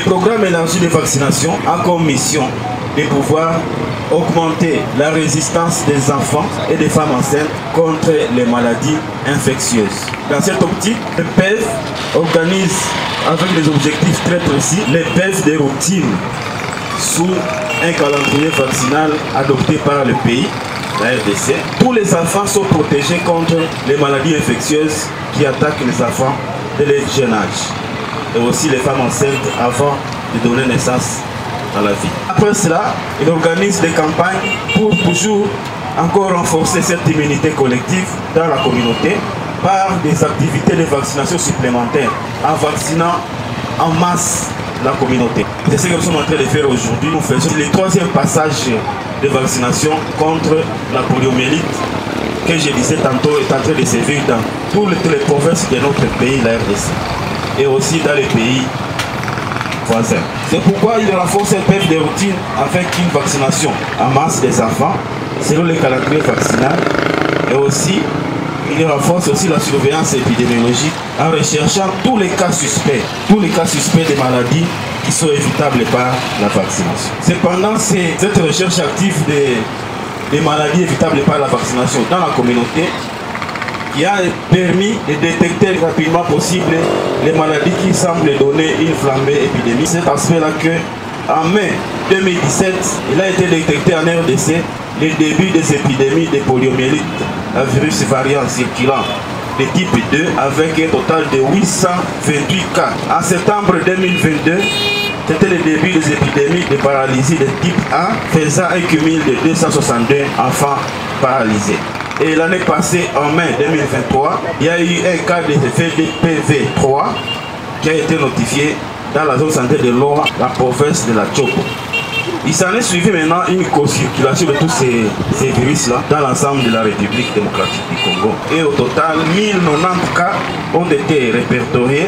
programme élargi de vaccination a comme mission de pouvoir augmenter la résistance des enfants et des femmes enceintes contre les maladies infectieuses. Dans cette optique, le PEV organise avec des objectifs très précis les PEV de routine sous un calendrier vaccinal adopté par le pays, la RDC. Tous les enfants sont protégés contre les maladies infectieuses qui attaquent les enfants de leur jeune âge et aussi les femmes enceintes avant de donner naissance à la vie. Après cela, il organise des campagnes pour toujours encore renforcer cette immunité collective dans la communauté par des activités de vaccination supplémentaires en vaccinant en masse la communauté. C'est ce que nous sommes en train de faire aujourd'hui. Nous faisons le troisième passage de vaccination contre la poliomyélite que je disais tantôt est en train de sévir dans toutes les provinces de notre pays, la RDC, et aussi dans les pays voisins. C'est pourquoi il renforce un PEV de routine avec une vaccination en masse des enfants selon le calendrier vaccinal, et aussi il renforce aussi la surveillance épidémiologique en recherchant tous les cas suspects des maladies qui sont évitables par la vaccination. Cependant, c'est cette recherche active des maladies évitables par la vaccination dans la communauté qui a permis de détecter le rapidement possible les maladies qui semblent donner une flambée épidémique. C'est cet aspect-là qu'en mai 2017, il a été détecté en RDC le début des épidémies de poliomyélite, un virus variant circulant de type 2 avec un total de 828 cas. En septembre 2022, c'était le début des épidémies de paralysie de type 1, faisant un cumul de 262 enfants paralysés. Et l'année passée, en mai 2023, il y a eu un cas de VDPV3 qui a été notifié dans la zone santé de Loa, la province de la Tchoko. Il s'en est suivi maintenant une co-circulation de tous ces virus-là dans l'ensemble de la République démocratique du Congo. Et au total, 1090 cas ont été répertoriés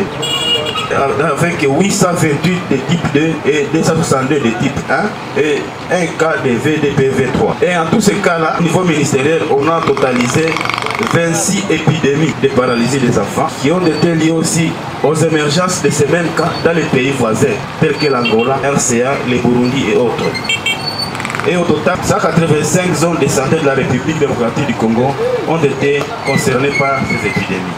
avec 828 de type 2 et 262 de type 1 et un cas de VDPV3. Et en tous ces cas-là, au niveau ministériel, on a totalisé 26 épidémies de paralysie des enfants qui ont été liées aussi aux émergences de ces mêmes cas dans les pays voisins tels que l'Angola, RCA, le Burundi et autres. Et au total, 185 zones de santé de la République démocratique du Congo ont été concernées par ces épidémies.